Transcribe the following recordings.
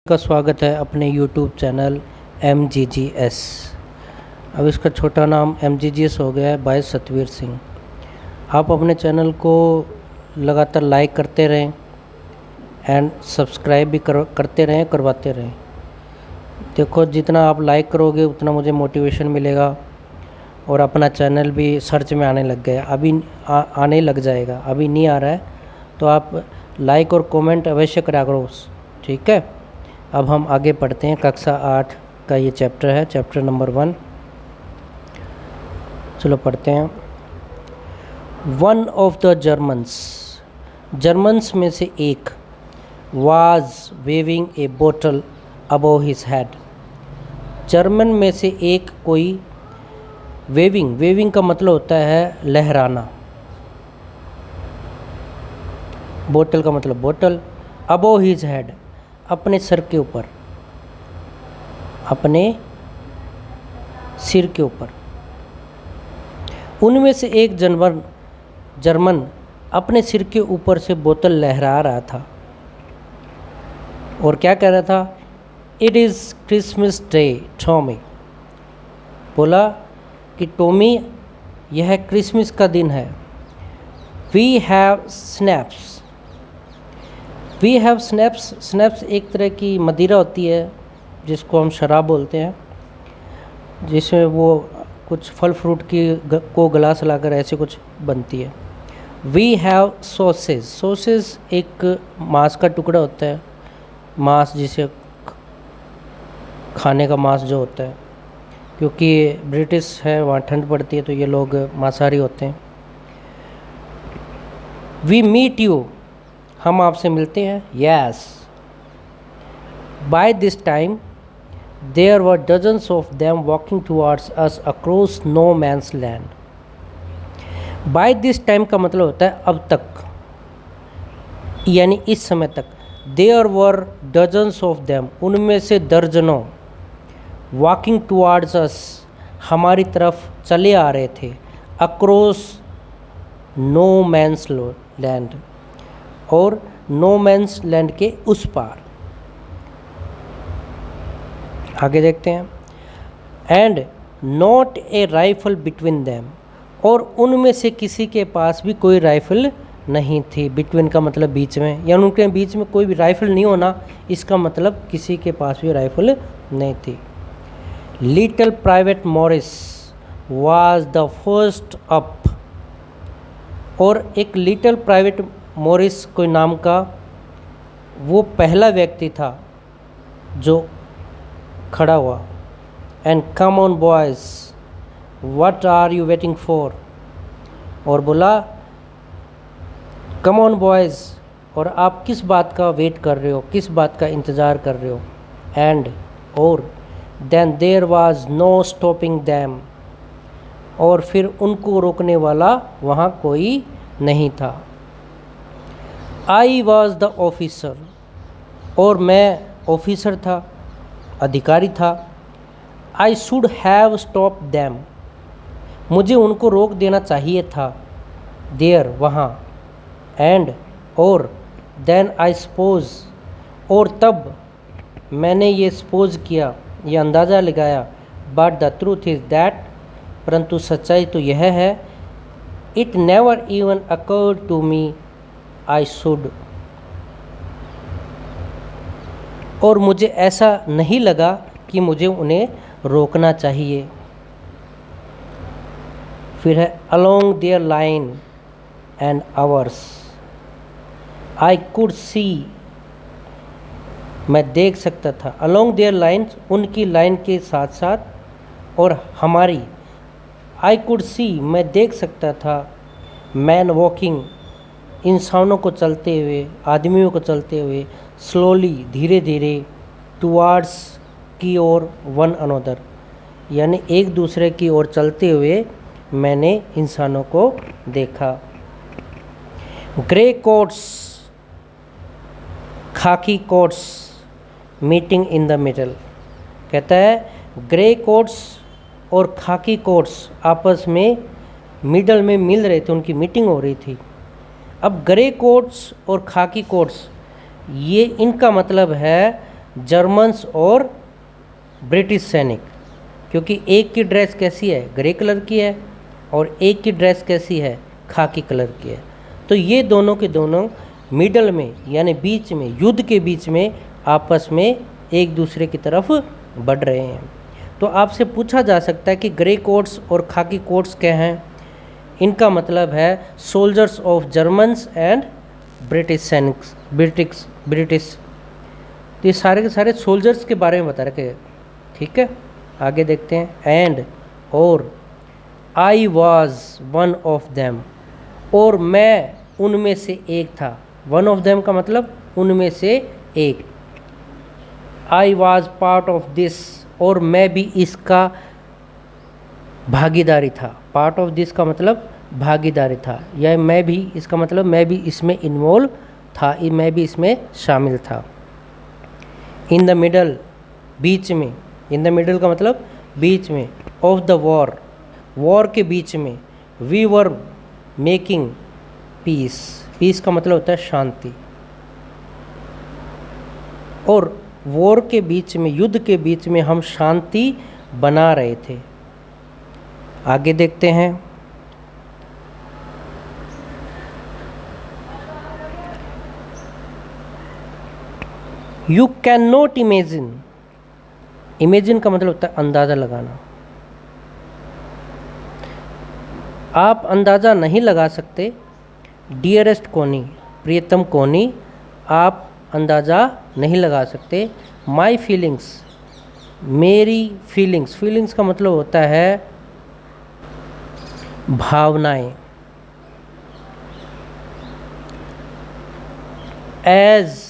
का स्वागत है अपने YouTube चैनल MGGS। अब इसका छोटा नाम MGGS हो गया है बाय सतवीर सिंह। आप अपने चैनल को लगातार लाइक करते रहें एंड सब्सक्राइब भी करते रहें, करवाते रहें। देखो, जितना आप लाइक करोगे उतना मुझे मोटिवेशन मिलेगा और अपना चैनल भी सर्च में आने लग गया, अभी आने लग जाएगा, अभी नहीं आ रहा है। तो आप लाइक और कमेंट अवश्य करा करो, ठीक है। अब हम आगे पढ़ते हैं। कक्षा 8 का ये चैप्टर है, चैप्टर नंबर 1। चलो पढ़ते हैं। वन ऑफ द जर्मन्स में से एक वाज वेविंग ए बोतल अबव हिज हेड। जर्मन में से एक कोई वेविंग का मतलब होता है लहराना, बोतल का मतलब बोतल, अबव हिज हेड अपने सर के ऊपर, अपने सिर के ऊपर। उनमें से एक जर्मन अपने सिर के ऊपर से बोतल लहरा रहा था और क्या कह रहा था? It is Christmas day Tommy. बोला कि टॉमी, यह क्रिसमस का दिन है। वी हैव स्नैप्स एक तरह की मदिरा होती है जिसको हम शराब बोलते हैं, जिसमें वो कुछ फल फ्रूट को गलास लाकर ऐसे कुछ बनती है। वी हैव सॉसेज एक मांस का टुकड़ा होता है, मांस जिसे खाने का मांस जो होता है, क्योंकि ब्रिटिश है, वहाँ ठंड पड़ती है तो ये लोग मांसाहारी होते हैं। वी मीट यू, हम आपसे मिलते हैं। Yes. By this time there were dozens of them walking towards us across no man's land. By this time का मतलब होता है अब तक, यानी इस समय तक। There were dozens of them, उनमें से दर्जनों, वॉकिंग टुवर्ड्स अस, हमारी तरफ चले आ रहे थे, अक्रॉस नो मैंस लैंड, और नो मैंस लैंड के उस पार। आगे देखते हैं। And not a rifle between them, और उनमें से किसी के पास भी कोई राइफल नहीं थी। बिटवीन का मतलब बीच में, या उनके बीच में कोई भी राइफल नहीं होना, इसका मतलब किसी के पास भी राइफल नहीं थी। Little private Morris was the first up, और एक लिटिल प्राइवेट मॉरिस कोई नाम का वो पहला व्यक्ति था जो खड़ा हुआ। And come on boys what are you waiting for, और बोला कम ऑन बॉयज़, और आप किस बात का वेट कर रहे हो, किस बात का इंतज़ार कर रहे हो। एंड और then there was no stopping them, और फिर उनको रोकने वाला वहाँ कोई नहीं था। आई वॉज द ऑफिसर, और मैं ऑफिसर था, अधिकारी था। I should have stop them, मुझे उनको रोक देना चाहिए था। देयर, वहाँ। एंड और देन आई सपोज, और तब मैंने ये सपोज किया, ये अंदाज़ा लगाया। But the truth is that, परंतु सच्चाई तो यह है, it never even occurred to me I should, और मुझे ऐसा नहीं लगा कि मुझे उन्हें रोकना चाहिए। फिर है along their line and hours I could see, मैं देख सकता था। अलोंग देयर लाइन्स, उनकी लाइन के साथ साथ, और हमारी। आई कुड सी, मैं देख सकता था। मैन वॉकिंग, इंसानों को चलते हुए, आदमियों को चलते हुए। स्लोली, धीरे धीरे। टुवार्ड्स, की ओर। वन अनदर, यानी एक दूसरे की ओर चलते हुए मैंने इंसानों को देखा। ग्रे कोट्स, खाकी quotes, meeting in the middle. कहता है ग्रे कोट्स और खाकी कोट्स आपस में मिडल में मिल रहे थे, उनकी मीटिंग हो रही थी। अब ग्रे कोट्स और खाकी कोट्स, ये इनका मतलब है जर्मन्स और ब्रिटिश सैनिक, क्योंकि एक की ड्रेस कैसी है, ग्रे कलर की है, और एक की ड्रेस कैसी है, खाकी कलर की है। तो ये दोनों के दोनों मिडल में यानी बीच में, युद्ध के बीच में आपस में एक दूसरे की तरफ बढ़ रहे हैं। तो आपसे पूछा जा सकता है कि ग्रे कोट्स और खाकी कोट्स क्या हैं। इनका मतलब है soldiers of Germans and British सैनिक्स, ब्रिटिश। तो ये सारे के सारे सोल्जर्स के बारे में बता रखे हैं। ठीक है, आगे देखते हैं। एंड और I was one of them, और मैं उनमें से एक था। वन ऑफ देम का मतलब उनमें से एक। I was part of this, और मैं भी इसका भागीदारी था। पार्ट ऑफ दिस का मतलब भागीदारी था, या मैं भी, इसका मतलब मैं भी इसमें इन्वॉल्व था, मैं भी इसमें शामिल था। इन द मिडल, बीच में। इन द मिडल का मतलब बीच में। ऑफ द वॉर, वॉर के बीच में। We were making peace, peace का मतलब होता है शांति। और वॉर के बीच में, युद्ध के बीच में हम शांति बना रहे थे। आगे देखते हैं। You can not imagine, imagine का मतलब होता है अंदाज़ा लगाना। आप अंदाज़ा नहीं लगा सकते। डियरेस्ट कोनी, प्रियतम कोनी, आप अंदाज़ा नहीं लगा सकते। माई फीलिंग्स, मेरी फीलिंग्स, फीलिंग्स का मतलब होता है भावनाएं। As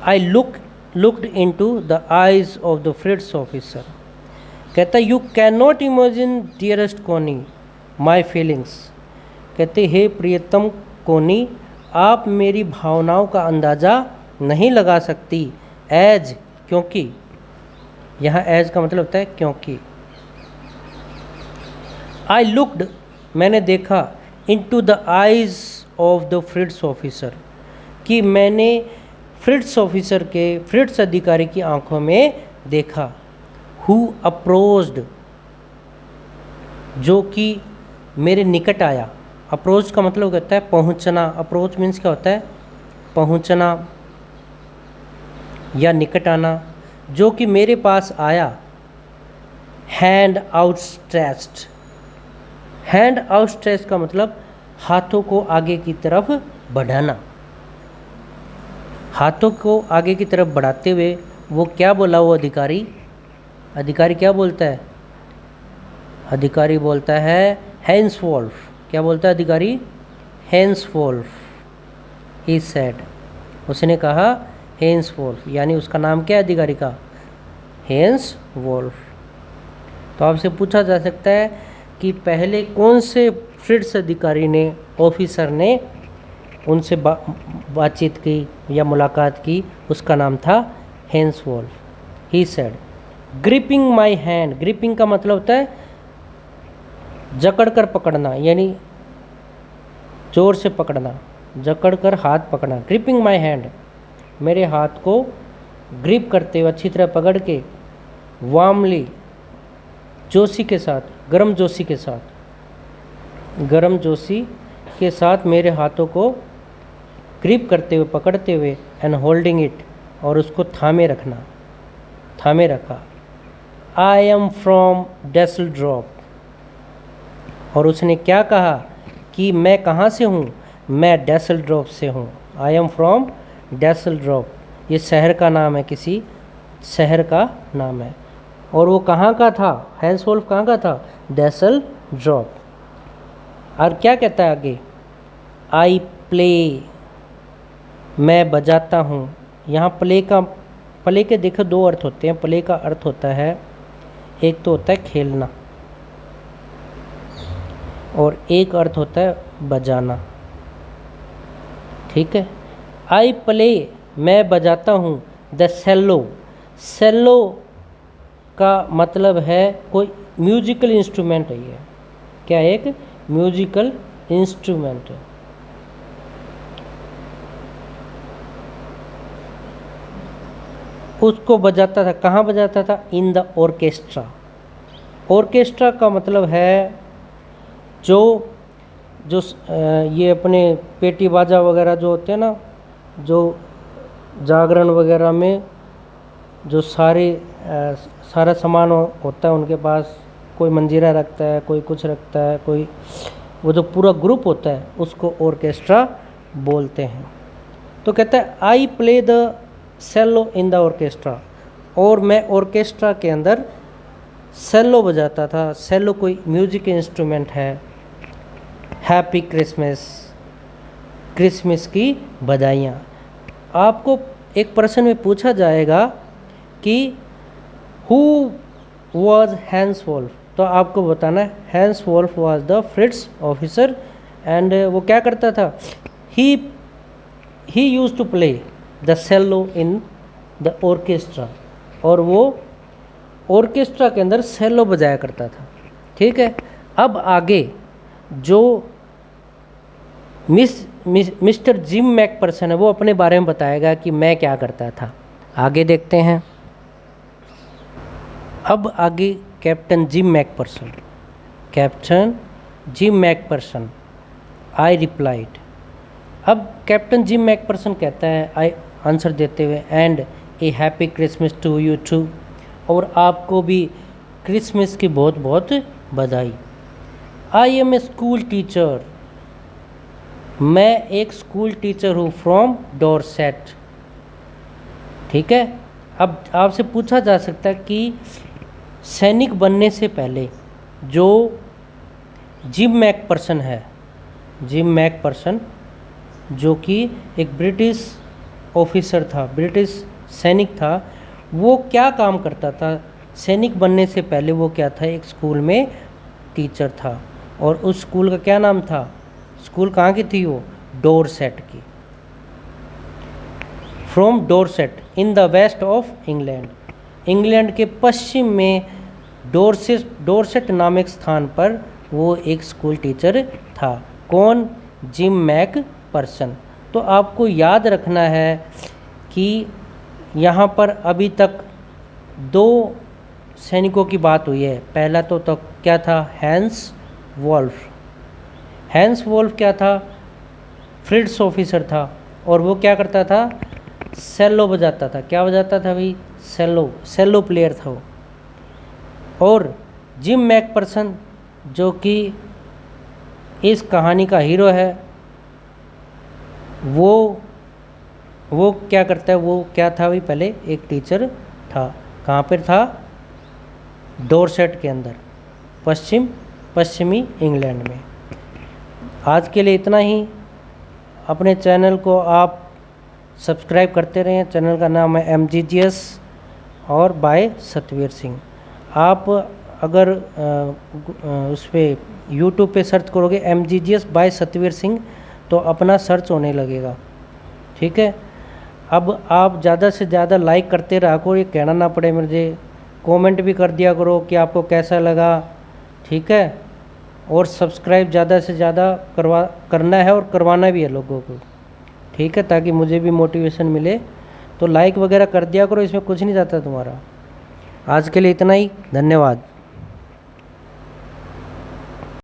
I looked into the eyes of the Fritz officer, कहता है you can not imagine dearest Connie my feelings, कहते हे प्रियतम कोनी, आप मेरी भावनाओं का अंदाज़ा नहीं लगा सकती। एज, क्योंकि, यहाँ एज का मतलब होता है क्योंकि। आई लुक्ड, मैंने देखा, into the eyes of the Fritz officer, कि मैंने फ्रिट्स ऑफिसर के, फ्रिट्स अधिकारी की आंखों में देखा। हु अप्रोच्ड, जो कि मेरे निकट आया। अप्रोच का मतलब होता है पहुंचना। अप्रोच मीन्स क्या होता है, पहुंचना या निकट आना। जो कि मेरे पास आया। हैंड आउटस्ट्रेच्ड, हैंड आउटस्ट्रेच्ड का मतलब हाथों को आगे की तरफ बढ़ाना। हाथों को आगे की तरफ बढ़ाते हुए वो क्या बोला, वो अधिकारी, अधिकारी क्या बोलता है, अधिकारी बोलता है हेंसवोल्फ। क्या बोलता है अधिकारी, हेंसवोल्फ, ही सेड, उसने कहा हेंसवोल्फ, यानी उसका नाम क्या है अधिकारी का, हेंसवोल्फ। तो आपसे पूछा जा सकता है कि पहले कौन से फ्रिट्स अधिकारी ने, ऑफिसर ने उनसे बातचीत की या मुलाकात की, उसका नाम था Hans Wolf. He said gripping my hand, gripping का मतलब होता है जकड़ कर पकड़ना, यानी जोर से पकड़ना, जकड़ कर हाथ पकड़ना। ग्रिपिंग माई हैंड, मेरे हाथ को ग्रिप करते हुए, अच्छी तरह पकड़ के, वार्मली, जोशी के साथ, गर्म जोशी के साथ, गर्म जोशी के साथ मेरे हाथों को ग्रिप करते हुए, पकड़ते हुए, एंड होल्डिंग इट, और उसको थामे रखना, थामे रखा। आई एम फ्रॉम डेसलड्रॉप, और उसने क्या कहा कि मैं कहाँ से हूँ, मैं डेसलड्रॉप से हूँ। आई एम फ्रॉम डेसलड्रॉप, ये शहर का नाम है, किसी शहर का नाम है। और वो कहाँ का था, हेंसवोल्फ कहाँ का था, डेसलड्रॉप। और क्या कहता है आगे, आई प्ले, मैं बजाता हूँ। यहाँ प्ले का, प्ले के देखो दो अर्थ होते हैं। प्ले का अर्थ होता है, एक तो होता है खेलना, और एक अर्थ होता है बजाना। ठीक है, आई प्ले, मैं बजाता हूँ, द सेलो, सेलो का मतलब है कोई म्यूजिकल इंस्ट्रूमेंट है। ये क्या है, एक म्यूजिकल इंस्ट्रूमेंट है। उसको बजाता था। कहाँ बजाता था? इन द ऑर्केस्ट्रा। ऑर्केस्ट्रा का मतलब है जो जो ये अपने पेटी बाजा वगैरह जो होते हैं ना, जो जागरण वगैरह में जो सारा सामान होता है उनके पास, कोई मंजीरा रखता है, कोई कुछ रखता है, कोई, वो जो पूरा ग्रुप होता है उसको ऑर्केस्ट्रा बोलते हैं। तो कहता है I play the cello in the orchestra, और मैं ऑर्केस्ट्रा के अंदर सेलो बजाता था। सेलो कोई म्यूजिक इंस्ट्रूमेंट है। हैप्पी क्रिसमस, क्रिसमस की बधाइयाँ। आपको एक प्रश्न में पूछा जाएगा कि हु वॉज हैंस वोल्फ, तो आपको बताना है Hans Wolf was the Fritz officer, and वो क्या करता था? He use to play the cello in the orchestra, और वो ऑर्केस्ट्रा के अंदर सेलो बजाया करता था। ठीक है, अब आगे जो मिस्टर जिम मैकपर्सन है वो अपने बारे में बताएगा कि मैं क्या करता था। आगे देखते हैं। अब आगे captain Jim Macpherson, captain Jim Macpherson, I replied. अब कैप्टन जिम मैकपर्सन कहता है, आई आंसर देते हुए, and a happy Christmas to you too, और आपको भी क्रिसमस की बहुत बहुत बधाई। I am a school teacher, मैं एक स्कूल टीचर हूँ, फ्रॉम डॉरसेट। ठीक है, अब आपसे पूछा जा सकता है कि सैनिक बनने से पहले जो जिम मैकपर्सन है, जिम मैकपर्सन जो कि एक ब्रिटिश ऑफिसर था, ब्रिटिश सैनिक था, वो क्या काम करता था? सैनिक बनने से पहले वो क्या था? एक स्कूल में टीचर था, और उस स्कूल का क्या नाम था? स्कूल कहाँ की थी वो? डॉरसेट की, from Dorset in the west of England. England के पश्चिम में डॉरसेट नामक स्थान पर वो एक स्कूल टीचर था। कौन? Gym McPherson. तो आपको याद रखना है कि यहाँ पर अभी तक दो सैनिकों की बात हुई है। पहला तो क्या था? Hence Wolff. हैंस वोल्फ क्या था? फ्रिट्स ऑफिसर था, और वो क्या करता था? सेलो बजाता था। क्या बजाता था भाई? सेलो प्लेयर था वो। और जिम मैकपर्सन जो कि इस कहानी का हीरो है, वो क्या करता है? वो क्या था भाई? पहले एक टीचर था। कहाँ पर था? डॉरसेट के अंदर, पश्चिमी इंग्लैंड में। आज के लिए इतना ही। अपने चैनल को आप सब्सक्राइब करते रहें। चैनल का नाम है MGGS और बाय सतवीर सिंह। आप अगर उस पर यूट्यूब पे सर्च करोगे MGGS बाय सतवीर सिंह तो अपना सर्च होने लगेगा। ठीक है, अब आप ज़्यादा से ज़्यादा लाइक करते रहा करो, ये कहना ना पड़े मुझे। कमेंट भी कर दिया करो कि आपको कैसा लगा। ठीक है, और सब्सक्राइब ज़्यादा से ज़्यादा करना है, और करवाना भी है लोगों को। ठीक है, ताकि मुझे भी मोटिवेशन मिले। तो लाइक वगैरह कर दिया करो, इसमें कुछ नहीं जाता तुम्हारा। आज के लिए इतना ही, धन्यवाद।